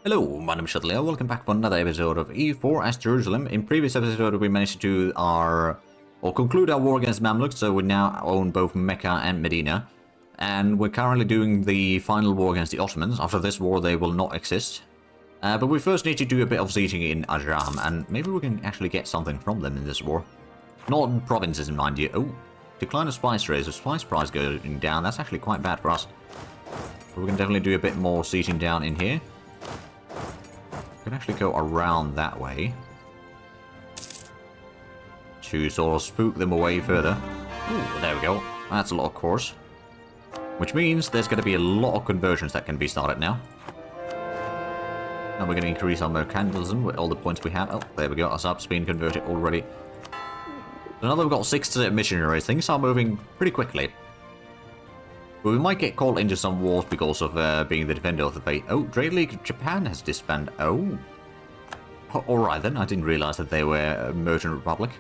Hello, my name is Leo. Welcome back for another episode of EU4 as Jerusalem. In previous episode, we managed to do conclude our war against Mamluks, so we now own both Mecca and Medina. And we're currently doing the final war against the Ottomans. After this war, they will not exist. But we first need to do a bit of sieging in Ajram, and maybe we can actually get something from them in this war. Not provinces, mind you. Oh, decline of spice raise. The spice price going down. That's actually quite bad for us. But we can definitely do a bit more sieging down in here. We can actually go around that way to sort of spook them away further. Ooh, there we go. That's a lot of cores. Which means there's going to be a lot of conversions that can be started now. And we're going to increase our mercantilism with all the points we have. Oh, there we go. Our sub's been converted already. So now that we've got 6 missionaries, things are moving pretty quickly. But we might get called into some wars because of being the defender of the faith. Oh, Trade League Japan has disbanded. Oh. Alright then, I didn't realize that they were a merchant republic.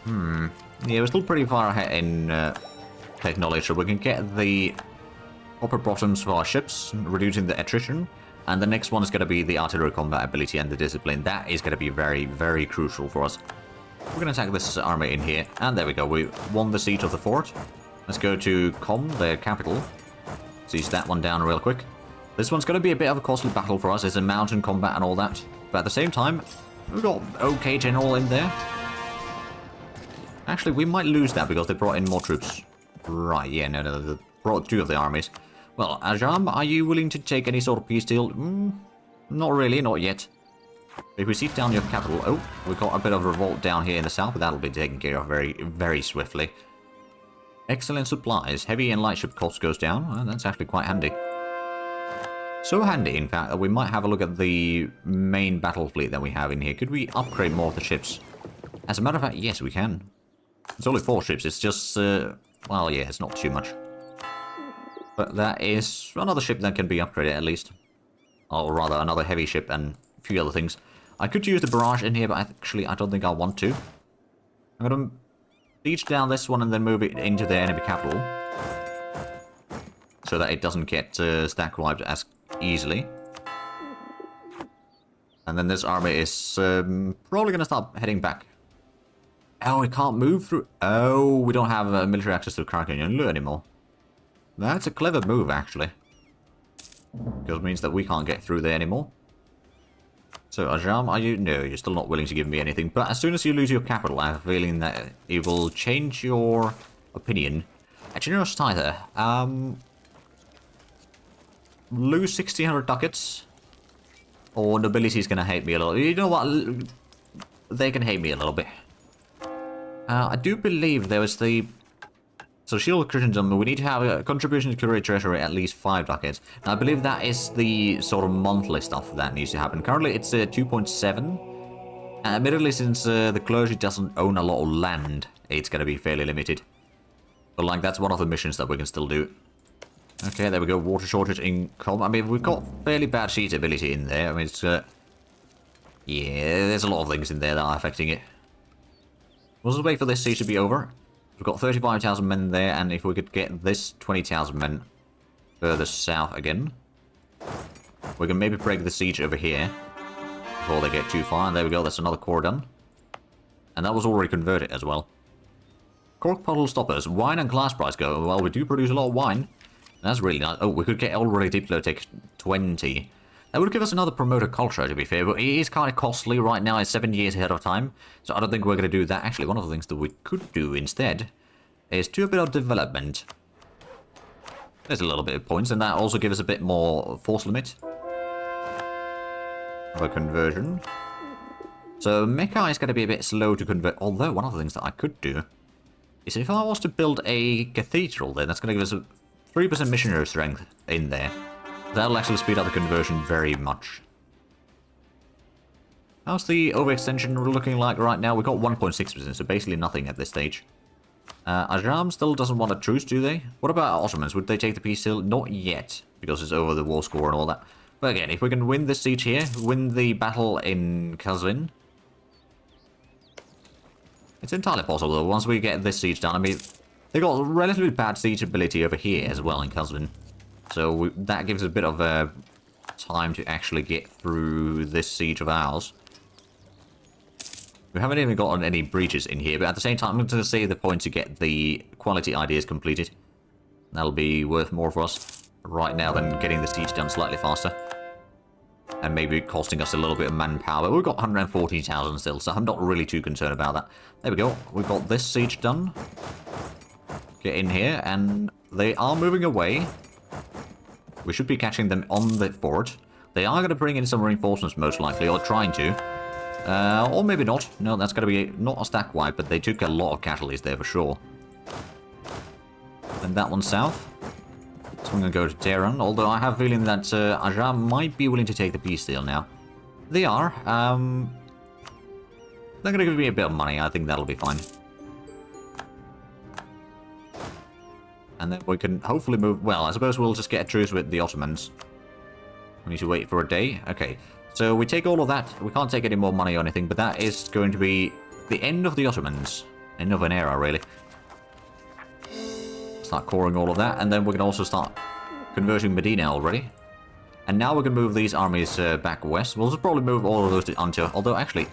Yeah, we're still pretty far ahead in technology, so we can get the upper bottoms for our ships, reducing the attrition. And the next one is going to be the artillery combat ability and the discipline. That is going to be very, very crucial for us. We're going to attack this army in here. And there we go, we won the siege of the fort. Let's go to Com, their capital. Siege that one down real quick. This one's going to be a bit of a costly battle for us. It's a mountain combat and all that. But at the same time, we've got OK general in there. Actually, we might lose that because they brought in more troops. Right, yeah, no, they brought 2 of the armies. Well, Ajam, are you willing to take any sort of peace deal? Not really, not yet. If we siege down your capital... Oh, we've got a bit of revolt down here in the south, but that'll be taken care of very, very swiftly. Excellent supplies. Heavy and light ship cost goes down. Well, that's actually quite handy. So handy, in fact, that we might have a look at the main battle fleet that we have in here. Could we upgrade more of the ships? As a matter of fact, yes, we can. It's only 4 ships. It's just, well, yeah, it's not too much. But that is another ship that can be upgraded, at least. Or rather, another heavy ship and a few other things. I could use the barrage in here, but actually, I don't think I want to. I'm going to siege down this one and then move it into the enemy capital. So that it doesn't get stack wiped as easily. And then this army is probably going to start heading back. Oh, we can't move through. Oh, we don't have military access to Karkanyanlu anymore. That's a clever move, actually. Because it means that we can't get through there anymore. So, Ajam, are you... No, you're still not willing to give me anything. But as soon as you lose your capital, I have a feeling that it will change your opinion. A generous tither. Lose 1,600 ducats. Or nobility is going to hate me a little. You know what? They can hate me a little bit. I do believe there was the... So, Shield Christendom, we need to have a contribution to Curie Treasury at least 5 ducats. Now, I believe that is the sort of monthly stuff that needs to happen. Currently, it's 2.7. Admittedly, since the clergy doesn't own a lot of land, it's going to be fairly limited. But, like, that's one of the missions that we can still do. Okay, there we go. Water shortage in Com. I mean, we've got fairly bad siege ability in there. I mean, it's... yeah, there's a lot of things in there that are affecting it. We'll just wait for this siege to be over. We've got 35,000 men there, and if we could get this 20,000 men further south again, we can maybe break the siege over here before they get too far. And there we go, that's another core done. And that was already converted as well. Cork bottle stoppers, wine and glass price go. Well, we do produce a lot of wine. That's really nice. Oh, we could get already Diplotech 20. That would give us another promoter culture, to be fair, but it is kind of costly right now. It's 7 years ahead of time, so I don't think we're going to do that. Actually, one of the things that we could do instead is do a bit of development. There's a little bit of points, and that also gives us a bit more force limit of a conversion. So Mecca is going to be a bit slow to convert, although one of the things that I could do is if I was to build a cathedral there, that's going to give us a 3% missionary strength in there. That'll actually speed up the conversion very much. How's the overextension looking like right now? We've got 1.6%, so basically nothing at this stage. Ajam still doesn't want a truce, do they? What about Ottomans? Would they take the peace deal? Not yet, because it's over the war score and all that. But again, if we can win this siege here, win the battle in Kazvin, it's entirely possible, though, once we get this siege done. I mean, they got relatively bad siege ability over here as well in Kazvin. So that gives us a bit of time to actually get through this siege of ours. We haven't even gotten any breaches in here, but at the same time, I'm going to save the point to get the quality ideas completed. That'll be worth more for us right now than getting the siege done slightly faster. And maybe costing us a little bit of manpower. We've got 114,000 still, so I'm not really too concerned about that. There we go. We've got this siege done. Get in here, and they are moving away. We should be catching them on the fort. They are going to bring in some reinforcements, most likely, or trying to. Or maybe not. No, that's going to be not a stack wipe, but they took a lot of casualties there for sure. And that one south. So I'm going to go to Tehran, although I have a feeling that Aja might be willing to take the peace deal now. They are. They're going to give me a bit of money. I think that'll be fine. And then we can hopefully move... Well, I suppose we'll just get a truce with the Ottomans. We need to wait for a day. Okay. So we take all of that. We can't take any more money or anything, but that is going to be the end of the Ottomans. End of an era, really. Start coring all of that, and then we can also start converting Medina already. And now we can move these armies back west. We'll just probably move all of those to Antioch. Although, actually,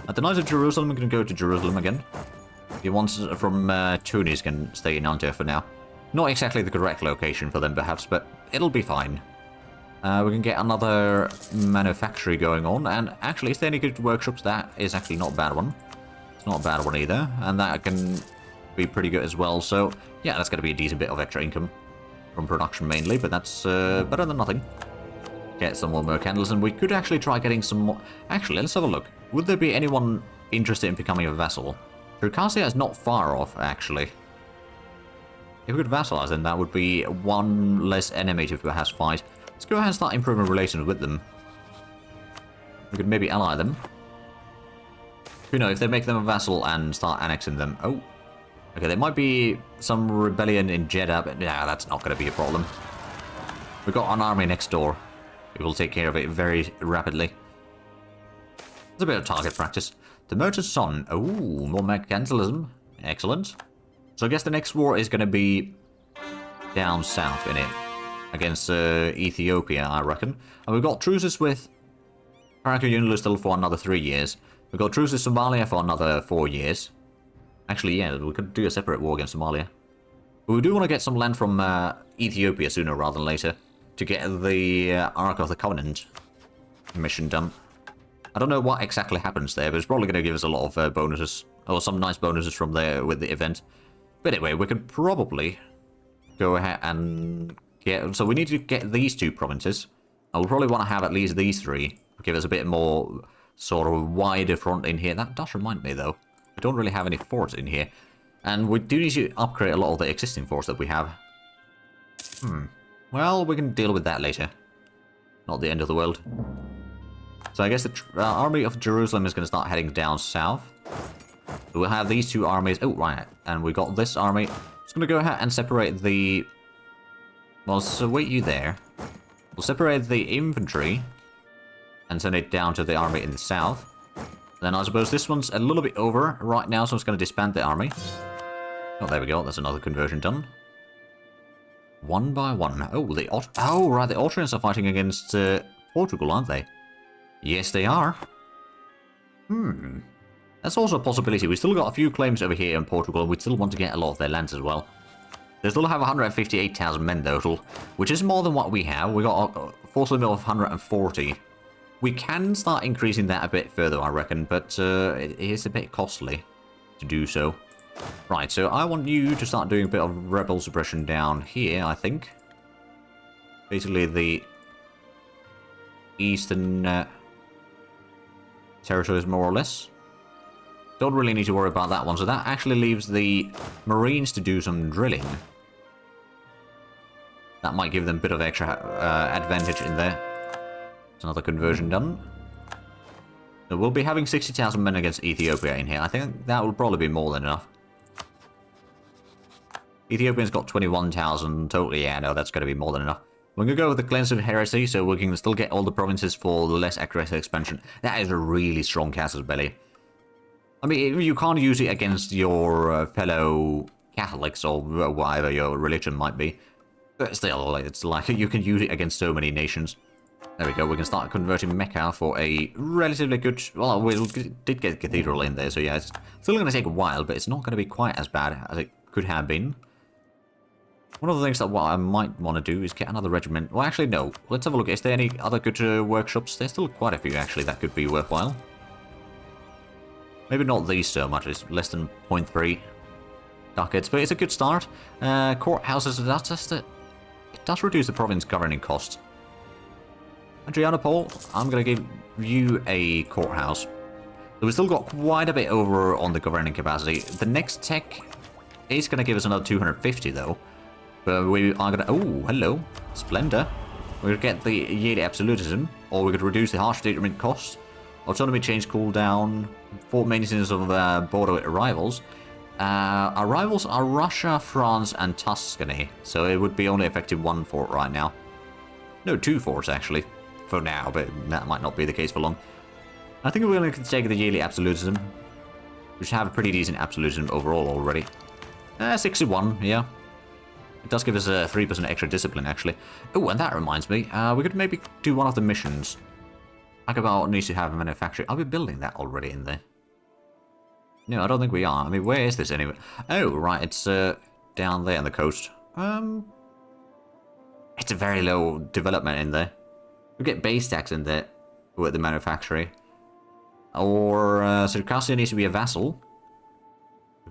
at the Knights of Jerusalem, we can go to Jerusalem again. The ones from Tunis can stay in Antioch for now. Not exactly the correct location for them, perhaps, but it'll be fine. We can get another manufactory going on, and actually, is there any good workshops? That is actually not a bad one. It's not a bad one either, and that can be pretty good as well. So, yeah, that's going to be a decent bit of extra income from production mainly, but that's better than nothing. Get some more mercantiles, and we could actually try getting some more... Actually, let's have a look. Would there be anyone interested in becoming a vassal? Crusade is not far off, actually. If we could vassalize them, that would be one less enemy to perhaps fight. Let's go ahead and start improving relations with them. We could maybe ally them. Who knows, if they make them a vassal and start annexing them... Oh. Okay, there might be some rebellion in Jeddah, but yeah, that's not going to be a problem. We've got an army next door. We will take care of it very rapidly. It's a bit of target practice. The Merchant's Son. Oh, more mercantilism. Excellent. So I guess the next war is going to be down south, in it. Against Ethiopia, I reckon. And we've got truces with Parakunilu still for another 3 years. We've got truces with Somalia for another 4 years. Actually, yeah, we could do a separate war against Somalia. But we do want to get some land from Ethiopia sooner rather than later. To get the Ark of the Covenant mission done. I don't know what exactly happens there, but it's probably going to give us a lot of bonuses. Or some nice bonuses from there with the event. But anyway, we could probably go ahead and get... So we need to get these 2 provinces. I will probably want to have at least these 3. To give us a bit more sort of wider front in here. That does remind me, though. We don't really have any forts in here. And we do need to upgrade a lot of the existing forts that we have. Well, we can deal with that later. Not the end of the world. So I guess the army of Jerusalem is going to start heading down south. So we'll have these 2 armies. Oh, right. And we got this army. It's going to go ahead and separate the... Well, so wait you there. We'll separate the infantry. And send it down to the army in the south. Then I suppose this one's a little bit over right now, so I'm just going to disband the army. Oh, there we go. That's another conversion done. 1 by 1. Oh, oh, right. The Austrians are fighting against Portugal, aren't they? Yes, they are. That's also a possibility. We still got a few claims over here in Portugal, and we still want to get a lot of their lands as well. They still have 158,000 men total, which is more than what we have. We got a force limit of 140. We can start increasing that a bit further, I reckon, but it is a bit costly to do so. Right, so I want you to start doing a bit of rebel suppression down here, I think. Basically the eastern territories, more or less. Don't really need to worry about that one, so that actually leaves the Marines to do some drilling. That might give them a bit of extra advantage in there. It's another conversion done. So we'll be having 60,000 men against Ethiopia in here. I think that will probably be more than enough. Ethiopia's got 21,000 totally. Yeah, no, that's going to be more than enough. We're going to go with the Cleanse of Heresy, so we can still get all the provinces for the less aggressive expansion. That is a really strong casus belli. I mean, you can't use it against your fellow Catholics or whatever your religion might be. But still, it's like you can use it against so many nations. There we go, we can start converting Mecca for a relatively good... Well, we did get Cathedral in there, so yeah, it's still going to take a while, but it's not going to be quite as bad as it could have been. One of the things that what I might want to do is get another regiment. Well, actually, no. Let's have a look. Is there any other good workshops? There's still quite a few, actually, that could be worthwhile. Maybe not these so much. It's less than 0.3 ducats, but it's a good start. Courthouses, that's just it. It does reduce the province governing cost. Adriana Paul, I'm going to give you a courthouse. So we've still got quite a bit over on the governing capacity. The next tech is going to give us another 250, though. But we are going to... Oh, hello. Splendor. We could get the yearly absolutism, or we could reduce the harsh treatment cost. Autonomy change cooldown. Fort maintenance of border with rivals. Our rivals are Russia, France, and Tuscany. So it would be only effective 1 fort right now. No, 2 forts, actually. For now, but that might not be the case for long. I think we're going to take the yearly absolutism. We should have a pretty decent absolutism overall already. 61, yeah. It does give us a 3% extra discipline, actually. Oh, and that reminds me, we could maybe do one of the missions. Akabao needs to have a manufacturer. Are we building that already in there? No, I don't think we are. I mean, where is this anyway? Oh, right, it's down there on the coast. It's a very low development in there. We get base tax in there with the manufacturer. Or Circassia needs to be a vassal.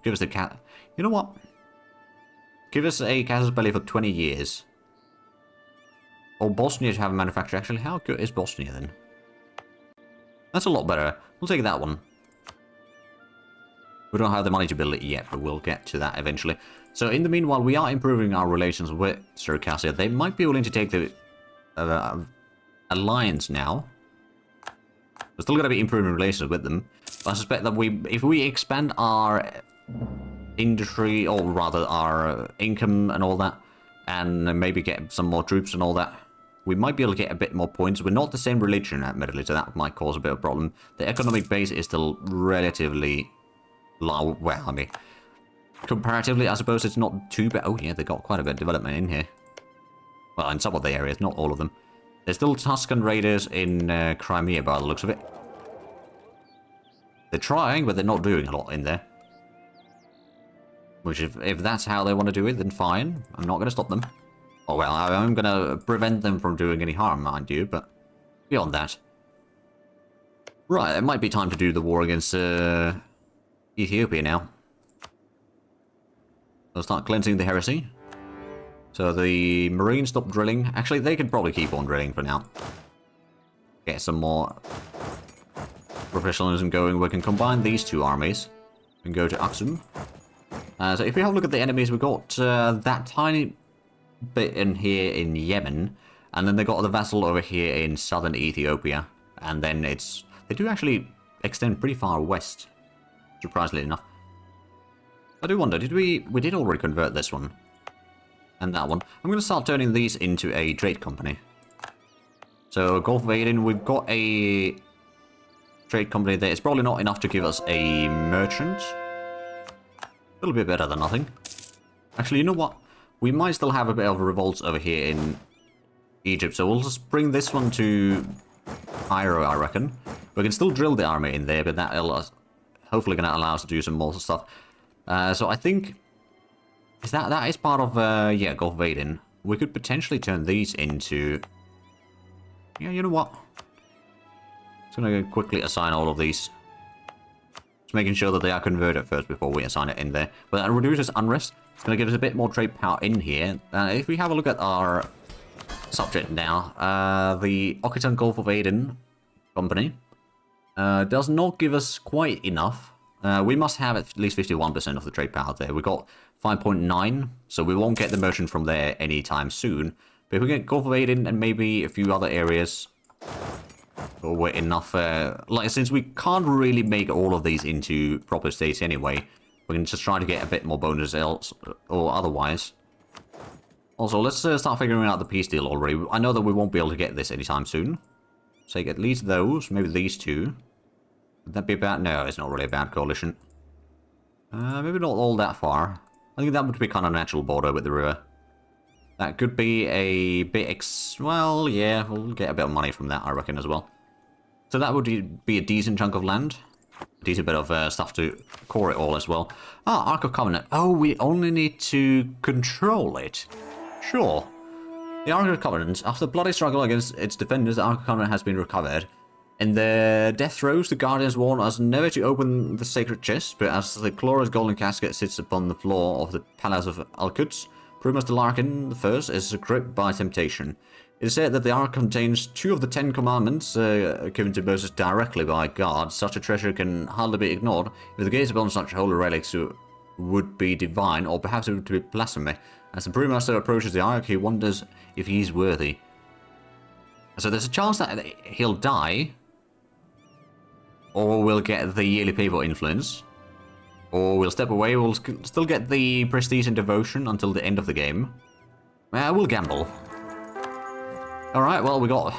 Give us the cat. You know what? Give us a casus belli for 20 years. Or Bosnia to have a manufacturer. Actually, how good is Bosnia then? That's a lot better. We'll take that one. We don't have the money to build it yet, but we'll get to that eventually. So in the meanwhile, we are improving our relations with Circassia. They might be willing to take the alliance now. We're still going to be improving relations with them. But I suspect that if we expand our industry, or rather our income and all that, and maybe get some more troops and all that, we might be able to get a bit more points. We're not the same religion, admittedly, so that might cause a bit of a problem. The economic base is still relatively low. Well, I mean, comparatively, I suppose it's not too bad. Oh yeah, they got quite a bit of development in here. Well, in some of the areas, not all of them. There's still Tuscan raiders in Crimea by the looks of it. They're trying, but they're not doing a lot in there. Which, if that's how they want to do it, then fine. I'm not going to stop them. Oh, well, I'm going to prevent them from doing any harm, mind you, but beyond that. Right, it might be time to do the war against Ethiopia now. We'll start cleansing the heresy. So the Marines stop drilling. Actually, they can probably keep on drilling for now. Get some more professionalism going. We can combine these two armies and go to Aksum. So if we have a look at the enemies, we've got that tiny bit in here in Yemen, and then they got the vassal over here in southern Ethiopia, and then they do actually extend pretty far west, surprisingly enough. I do wonder, we did already convert this one, and that one. I'm going to start turning these into a trade company. So Gulf of Aden, we've got a trade company there. It's probably not enough to give us a merchant. A little bit better than nothing. Actually, you know what? We might still have a bit of revolts over here in Egypt, so we'll just bring this one to Cairo, I reckon. We can still drill the army in there, but that'll hopefully going to allow us to do some more stuff. So I think that is part of yeah, Gulf of Aden. We could potentially turn these into... Yeah, you know what? Just going to quickly assign all of these. Just making sure that they are converted first before we assign it in there. But that reduces unrest. It's going to give us a bit more trade power in here. If we have a look at our subject now, the Occitan Gulf of Aden company does not give us quite enough. We must have at least 51% of the trade power there. We got 5.9, so we won't get the merchant from there anytime soon. But if we get Gulf of Aden and maybe a few other areas, or enough, like since we can't really make all of these into proper states anyway, we can just try to get a bit more bonus else or otherwise. Also, let's start figuring out the peace deal already. I know that we won't be able to get this anytime soon. Take at least those, maybe these two. Would that be a bad? No, it's not really a bad coalition. Maybe not all that far. I think that would be kind of a natural border with the river. That could be a bit well, yeah, we'll get a bit of money from that, I reckon, as well. So that would be a decent chunk of land. A decent bit of stuff to core it all as well. Ah, Ark of Covenant. Oh, we only need to control it. Sure. The Ark of Covenant. After a bloody struggle against its defenders, the Ark of Covenant has been recovered. In their death throes, the Guardians warn us never to open the sacred chest, but as the glorious golden casket sits upon the floor of the Palace of Alcuts, Primus the Larkin I is gripped by temptation. It is said that the Ark contains 2 of the 10 commandments given to Moses directly by God. Such a treasure can hardly be ignored. If the gaze upon such holy relics would be divine, or perhaps it would be blasphemy. As the Brewmaster approaches the Ark, he wonders if he is worthy. So there's a chance that he'll die, or we'll get the yearly people influence, or we'll step away, we'll still get the prestige and devotion until the end of the game. We'll gamble. Alright, well, we got a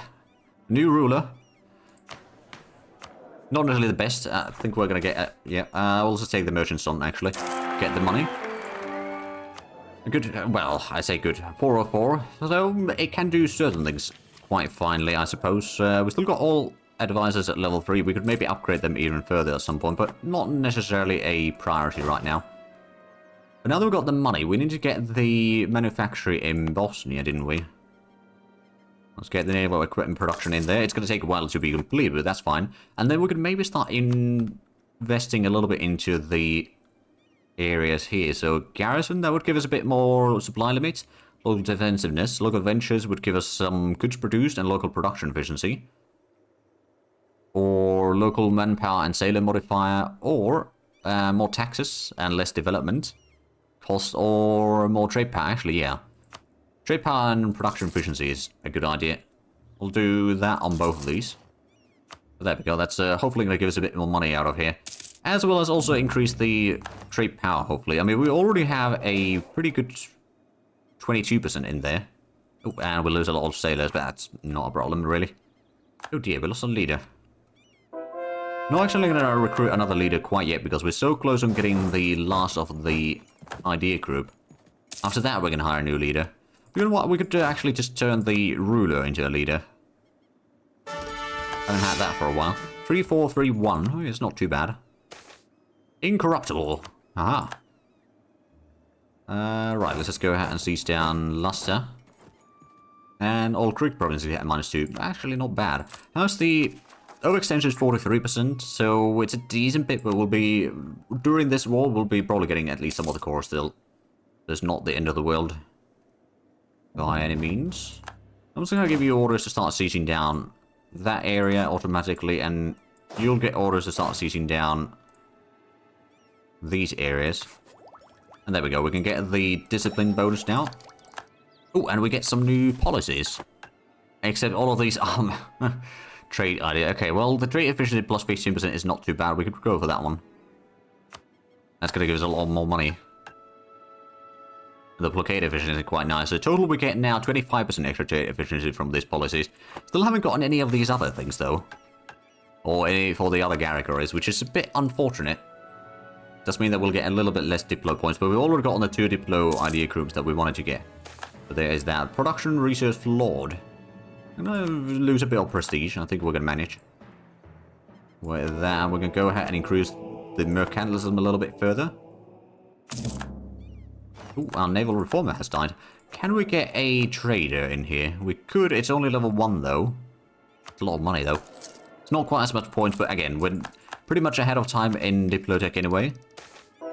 new ruler. Not necessarily the best. I think we're going to get... we'll just take the merchant's son, actually. Get the money. Good, well, I say good. 404. So, it can do certain things quite finely, I suppose. We still got all advisors at level 3. We could maybe upgrade them even further at some point, but not necessarily a priority right now. But now that we've got the money, we need to get the manufactory in Bosnia, didn't we? Let's get the naval equipment production in there. It's going to take a while to be complete, but that's fine. And then we could maybe start investing a little bit into the areas here. So garrison, that would give us a bit more supply limits. Local defensiveness. Local ventures would give us some goods produced and local production efficiency. Or local manpower and sailor modifier. Or more taxes and less development cost, or more trade power. Actually, yeah. Trade power and production efficiency is a good idea. We'll do that on both of these. But there we go. That's hopefully going to give us a bit more money out of here. As well as also increase the trade power, hopefully. I mean, we already have a pretty good 22% in there. Oh, and we'll lose a lot of sailors, but that's not a problem, really. Oh dear, we lost a leader. Not actually going to recruit another leader quite yet, because we're so close on getting the last of the idea group. After that, we're going to hire a new leader. You know what? We could actually just turn the ruler into a leader. Haven't had that for a while. 3431. Oh, it's not too bad. Incorruptible. Aha. Right, let's just go ahead and seize down Luster. And all Creek provinces at -2. Actually, not bad. How's the overextension is 43%, so it's a decent bit, but we'll be... During this war, we'll be probably getting at least some of the core still. There's not the end of the world. By any means. I'm just going to give you orders to start sieging down that area automatically, and you'll get orders to start sieging down these areas. And there we go, we can get the discipline bonus now. Oh, and we get some new policies. Except all of these trade idea. Okay, well, the trade efficiency plus 15% is not too bad. We could go for that one. That's going to give us a lot more money. The blockade efficiency is quite nice. So total we get now 25% extra trade efficiency from these policies. Still haven't gotten any of these other things though. Or any for the other categories, which is a bit unfortunate. Does mean that we'll get a little bit less Diplo points, but we've already gotten the 2 Diplo idea groups that we wanted to get. But there is that. Production research flawed. I'm gonna lose a bit of prestige. I think we're gonna manage. With that, we're gonna go ahead and increase the mercantilism a little bit further. Ooh, our naval reformer has died. Can we get a trader in here? We could. It's only level 1 though. It's a lot of money though. It's not quite as much points, but again, we're pretty much ahead of time in Diplotech anyway.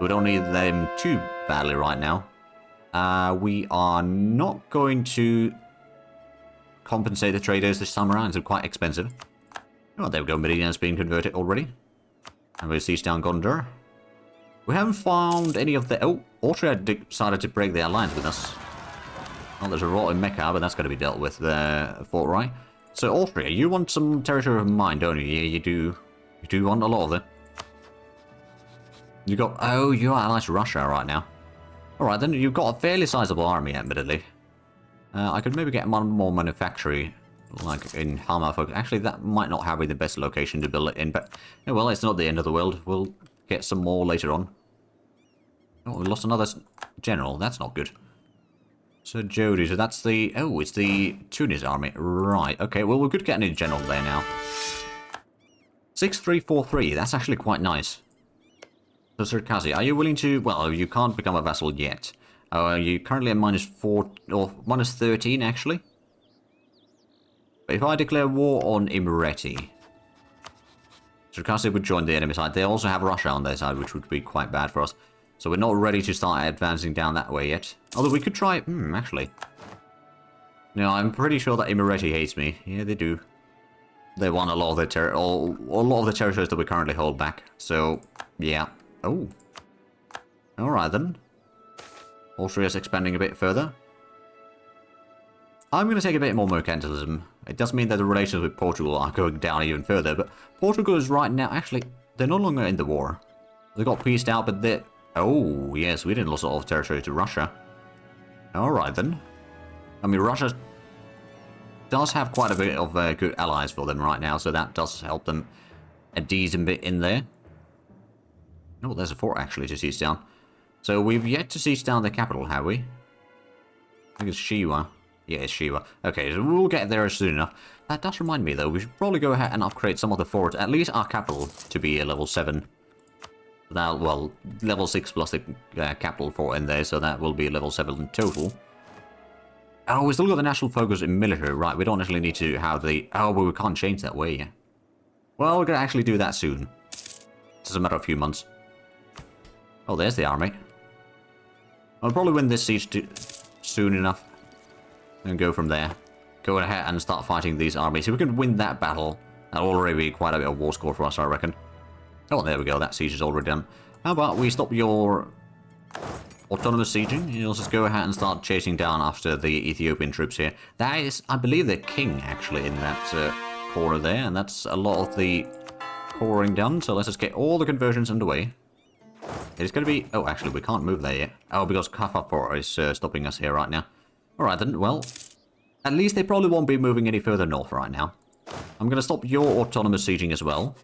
We don't need them too badly right now. We are not going to compensate the traders this time around. It's quite expensive. Oh, there we go. Meridian's being converted already. And we'll siege down Gondor. We haven't found any of the... Oh, Austria decided to break the alliance with us. Oh, there's a rot in Mecca, but that's going to be dealt with forthright. So, Austria, you want some territory of mine, don't you? Yeah, you do. You do want a lot of it. You got... Oh, you're allied to Russia right now. Alright, then you've got a fairly sizable army, admittedly. I could maybe get one more manufactory, like in Hammerfolk. Actually, that might not have be the best location to build it in, but... Oh, well, it's not the end of the world. We'll get some more later on. Oh, we lost another general. That's not good. So Jody, so that's the... Oh, it's the Tunis army. Right, okay, well, we could get a new general there now. 6343, that's actually quite nice. So, Circassi, are you willing to... Well, you can't become a vassal yet. Are you currently at -4... or -13, actually? But if I declare war on Imereti, Circassi would join the enemy side. They also have Russia on their side, which would be quite bad for us. So we're not ready to start advancing down that way yet. Although we could try... actually. No, I'm pretty sure that Imereti hates me. Yeah, they do. They won a lot of their a lot of the territories that we currently hold back. So, yeah. Oh. Alright then. Austria's expanding a bit further. I'm going to take a bit more mercantilism. It does mean that the relations with Portugal are going down even further, but Portugal is right now... Actually, they're no longer in the war. They got pieced out, but they're... Oh, yes, we didn't lose a lot of territory to Russia. Alright then. I mean, Russia does have quite a bit of good allies for them right now, so that does help them a decent bit in there. Oh, there's a fort actually to siege down. So we've yet to siege down the capital, have we? I think it's Shiwa. Yeah, it's Shiwa. Okay, so we'll get there soon enough. That does remind me, though, we should probably go ahead and upgrade some of the forts, at least our capital, to be a level 7. That, well, level 6 plus the capital fort in there, so that will be level 7 in total. Oh, we still got the national focus in military, right? We don't actually need to have the... Oh, but we can't change that way, yeah. Well, we're going to actually do that soon. Just a matter of a few months. Oh, there's the army. I'll probably win this siege soon enough. And go from there. Go ahead and start fighting these armies. If we can win that battle, that'll already be quite a bit of war score for us, I reckon. Oh, there we go. That siege is already done. How about we stop your autonomous sieging? You'll just go ahead and start chasing down after the Ethiopian troops here. That is, I believe, the king, actually, in that corner there. And that's a lot of the coring done. So let's just get all the conversions underway. It's going to be... Oh, actually, we can't move there yet. Oh, because Kafapor is stopping us here right now. Alright then, well, at least they probably won't be moving any further north right now. I'm going to stop your autonomous sieging as well.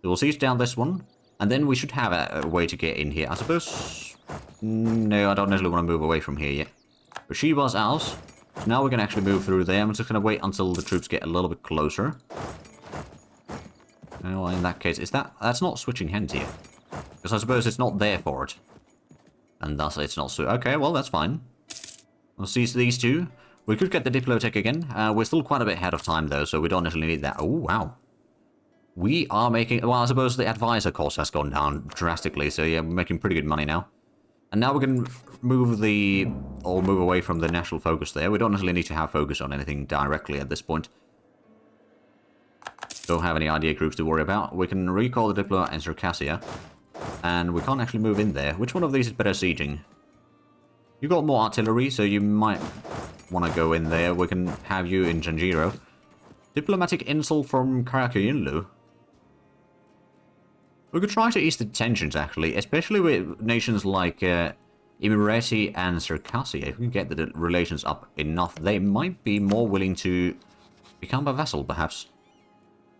So we'll siege down this one, and then we should have a way to get in here. I suppose... No, I don't necessarily want to move away from here yet. But she was ours. So now we can actually move through there. I'm just going to wait until the troops get a little bit closer. Well, in that case, that's not switching hands here. Because I suppose it's not there for it. And thus it's not... Okay, well, that's fine. We'll seize these two. We could get the Diplotech again. We're still quite a bit ahead of time, though, so we don't necessarily need that. Oh, wow. We are making... Well, I suppose the advisor cost has gone down drastically, so yeah, we're making pretty good money now. And now we can move move away from the national focus there. We don't necessarily need to have focus on anything directly at this point. Don't have any idea groups to worry about. We can recall the Diplo and Circassia. And we can't actually move in there. Which one of these is better sieging? You got more artillery, so you might want to go in there. We can have you in Janjiro. Diplomatic insult from Karakayunlu. We could try to ease the tensions, actually, especially with nations like Imereti and Circassia. If we can get the relations up enough, they might be more willing to become a vassal, perhaps.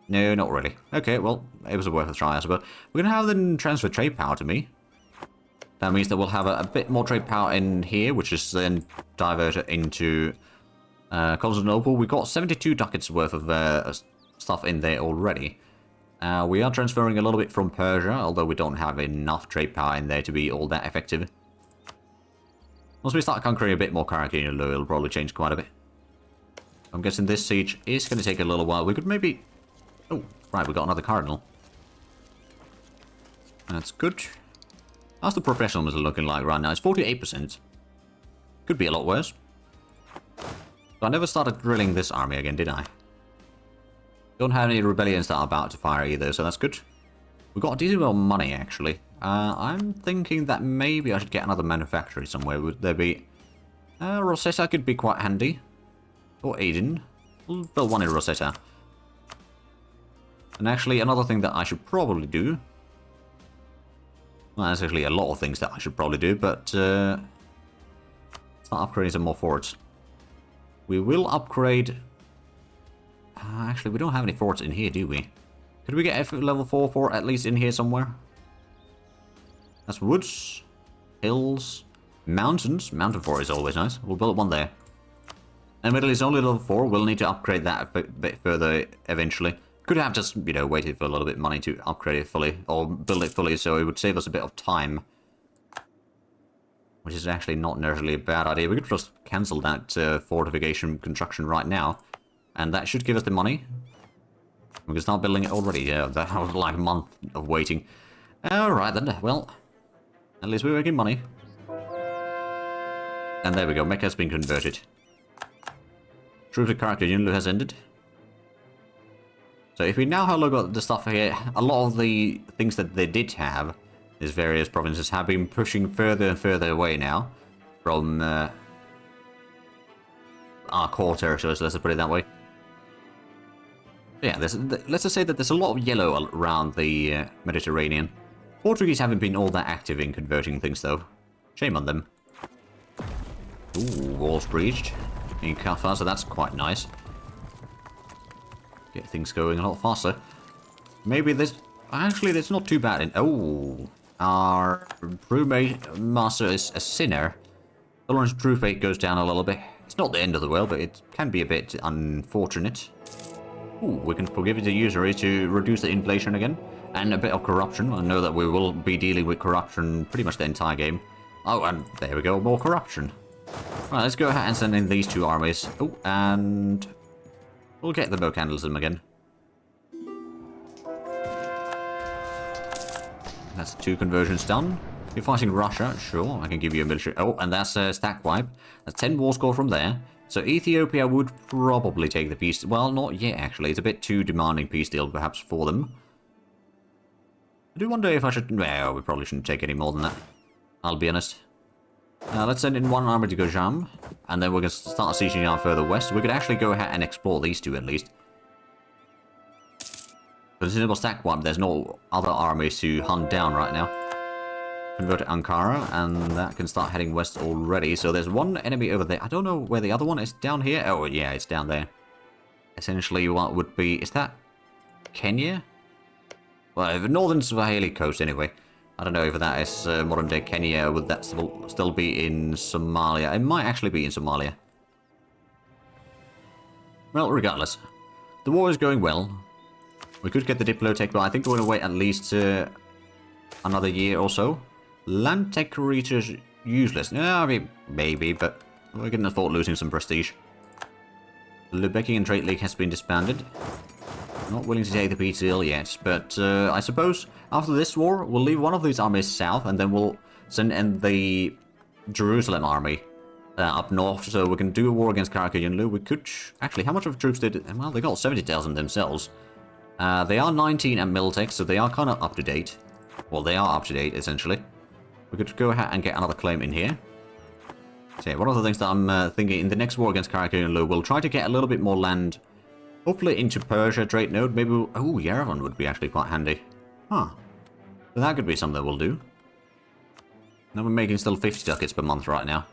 No, not really. Okay, well, it was worth a try, I suppose. We're going to have them transfer trade power to me. That means that we'll have a bit more trade power in here, which is then diverted into Constantinople. We've got 72 ducats worth of stuff in there already. We are transferring a little bit from Persia, although we don't have enough trade power in there to be all that effective. Once we start conquering a bit more Karakina, it'll probably change quite a bit. I'm guessing this siege is going to take a little while. We could maybe... Oh, right, we got another cardinal. That's good. How's the professionalism looking like right now? It's 48%. Could be a lot worse. So I never started drilling this army again, did I? Don't have any rebellions that are about to fire either, so that's good. We got a decent amount of money, actually. I'm thinking that maybe I should get another manufactory somewhere. Would there be... Rosetta could be quite handy. Or Aden. We'll build one in Rosetta. And actually, another thing that I should probably do... Well, there's actually a lot of things that I should probably do, but... Start upgrading some more forts. We will upgrade... actually, we don't have any forts in here, do we? Could we get a level 4 fort at least in here somewhere? That's woods, hills. Mountains. Mountain 4 is always nice. We'll build one there. And Middle is only level 4. We'll need to upgrade that a bit further eventually. Could have just, you know, waited for a little bit of money to upgrade it fully. Or build it fully, so it would save us a bit of time. Which is actually not necessarily a bad idea. We could just cancel that fortification construction right now. And that should give us the money. We can start building it already. Yeah, that was like a month of waiting. Alright then, well, at least we're making money. And there we go, Mecha has been converted. Troops of character Yunlu has ended. So if we now have a look at the stuff here, a lot of the things that they did have, these various provinces, have been pushing further and further away now from our core territories, let's put it that way. Yeah, let's just say that there's a lot of yellow around the Mediterranean. Portuguese haven't been all that active in converting things, though. Shame on them. Ooh, walls breached in Kaffa, so that's quite nice. Get things going a lot faster. Maybe this... Actually, that's not too bad. Oh, our Brewmate Master is a sinner. Tolerance True Fate goes down a little bit. It's not the end of the world, but it can be a bit unfortunate. Ooh, we can forgive the usury to reduce the inflation again. And a bit of corruption. I know that we will be dealing with corruption pretty much the entire game. Oh, and there we go, more corruption. Right, let's go ahead and send in these two armies. Oh, and we'll get the Mercantilism again. That's 2 conversions done. You're fighting Russia, sure, I can give you a military... Oh, and that's a stack wipe. That's 10 war score from there. So Ethiopia would probably take the peace... Well, not yet, actually. It's a bit too demanding peace deal, perhaps, for them. I do wonder if I should... Well, we probably shouldn't take any more than that. I'll be honest. Let's send in 1 army to Gojam, and then we're going to start sieging out further west. We could actually go ahead and explore these two at least. But it's a simple stack wipe. There's no other armies to hunt down right now. Convert to Ankara, and that can start heading west already. So there's one enemy over there. I don't know where the other one is. Down here? Oh, yeah, it's down there. Essentially, what would be... Is that Kenya? Well, the northern Swahili coast, anyway. I don't know if that is modern-day Kenya. Would that still be in Somalia? It might actually be in Somalia. Well, regardless. The war is going well. We could get the Diplotech, but I think we're going to wait at least another year or so. Land tech reaches useless. Yeah, I mean, maybe, but we can afford losing some prestige. The Lubekian Trade League has been disbanded. Not willing to take the peace deal yet, but I suppose after this war, we'll leave one of these armies south, and then we'll send in the Jerusalem army up north, so we can do a war against Karakayunlu. We could... Actually, how much of troops did... Well, they got 70,000 themselves. They are 19 at Miltech, so they are kind of up to date. Well, they are up to date, essentially. We could go ahead and get another claim in here. So yeah, one of the things that I'm thinking, in the next war against Karakayunlu, we'll try to get a little bit more land, hopefully into Persia trade node. Maybe we'll... Oh, Yerevan would be actually quite handy. Huh. So that could be something we'll do. Now we're making still 50 ducats per month right now.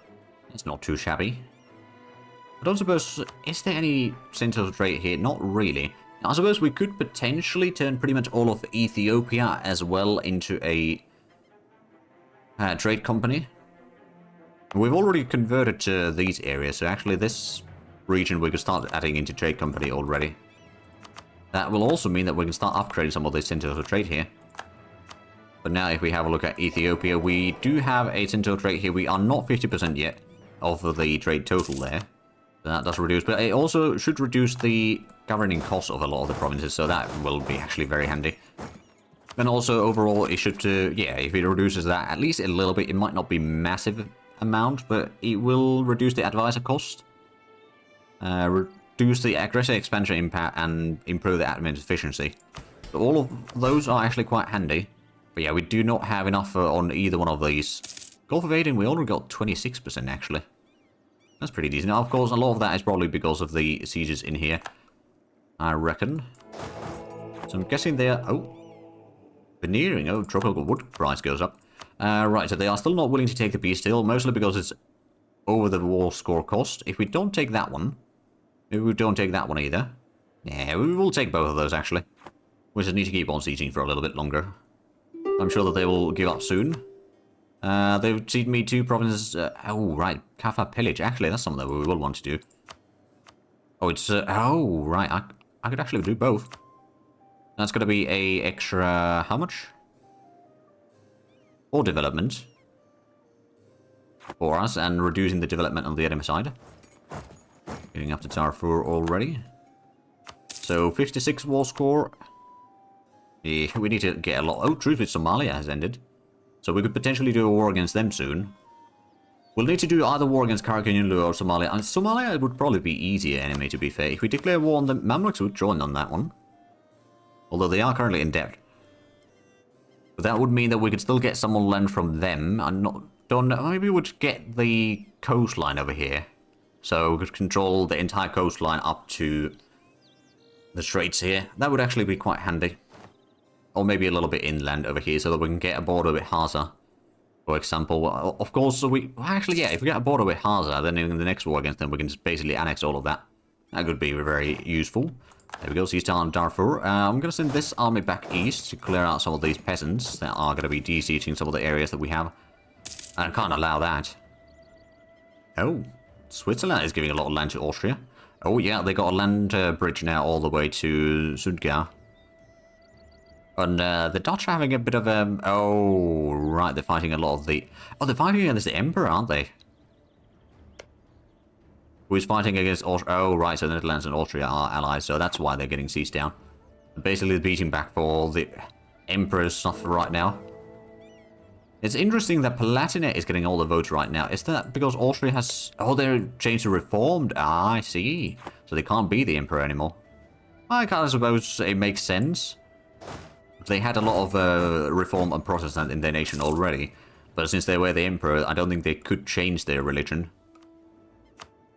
That's not too shabby. I don't suppose... Is there any central trade here? Not really. I suppose we could potentially turn pretty much all of Ethiopia as well into a trade company. We've already converted to these areas, so actually this region we could start adding into trade company already. That will also mean that we can start upgrading some of these centers of trade here. But now if we have a look at Ethiopia, we do have a center of trade here. We are not 50% yet of the trade total there. That does reduce, but it also should reduce the governing cost of a lot of the provinces, so that will be actually very handy. And also overall it should, yeah, if it reduces that at least a little bit, it might not be massive amount, but it will reduce the advisor cost, reduce the aggressive expansion impact, and improve the admin efficiency. So all of those are actually quite handy. But yeah, we do not have enough on either one of these. Gulf of Aden, we already got 26% actually. That's pretty decent. Now, of course, a lot of that is probably because of the sieges in here, I reckon. So I'm guessing they are... Oh. Veneering. Oh, tropical wood price goes up. Right, so they are still not willing to take the peace deal, mostly because it's over the war score cost. If we don't take that one, maybe we don't take that one either. Yeah, we will take both of those, actually. We just need to keep on sieging for a little bit longer. I'm sure that they will give up soon. They've ceded me 2 provinces. Oh, right. Kaffa pillage. Actually, that's something that we will want to do. Oh, it's... oh, right. I could actually do both. That's going to be a extra... how much? 4 development. For us, and reducing the development on the enemy side. Getting up to Darfur already. So, 56 war score. Yeah, we need to get a lot... oh, truce with Somalia has ended. So we could potentially do a war against them soon. We'll need to do either war against Karakanyunlu or Somalia. And Somalia would probably be easier enemy, to be fair. If we declare war on them, Mamluks would join on that one. Although they are currently in debt. But that would mean that we could still get some more land from them. I'm not... don't know. Maybe we would get the coastline over here. So we could control the entire coastline up to the straits here. That would actually be quite handy. Or maybe a little bit inland over here so that we can get a border with Haza. For example, of course, we... actually, yeah, if we get a border with Haza, then in the next war against them, we can just basically annex all of that. That could be very useful. There we go, so he's down in Darfur. I'm going to send this army back east to clear out some of these peasants that are going to be de-sieging some of the areas that we have. And I can't allow that. Oh, Switzerland is giving a lot of land to Austria. Oh yeah, they got a land bridge now all the way to Sudgau. And the Dutch are having a bit of a... oh, right, they're fighting a lot of the... oh, they're fighting against the Emperor, aren't they? Who's fighting against Austria? Oh, right, so the Netherlands and Austria are allies, so that's why they're getting seized down. Basically beating back for the Emperor's stuff right now. It's interesting that Palatinate is getting all the votes right now. Is that because Austria has... oh, they're changed to Reformed? Ah, I see. So they can't be the Emperor anymore. I kind of suppose it makes sense. They had a lot of Reform and Protestant in their nation already. But since they were the Emperor, I don't think they could change their religion.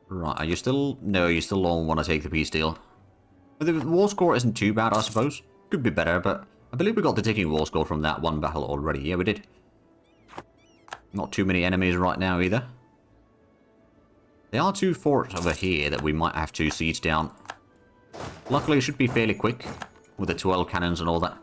Right, are you still... no, you still don't want to take the peace deal. But the war score isn't too bad, I suppose. Could be better, but I believe we got the ticking war score from that one battle already. Yeah, we did. Not too many enemies right now either. There are 2 forts over here that we might have to siege down. Luckily, it should be fairly quick with the 12 cannons and all that.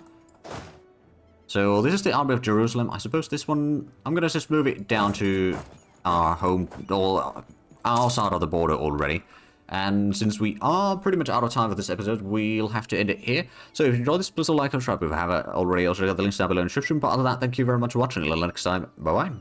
So this is the Army of Jerusalem. I suppose this one, I'm going to just move it down to our home, or our side of the border already. And since we are pretty much out of time for this episode, we'll have to end it here. So if you enjoyed this, please like and subscribe if you haven't already. Also got the links down below in the description. But other than that, thank you very much for watching. Until next time, bye-bye.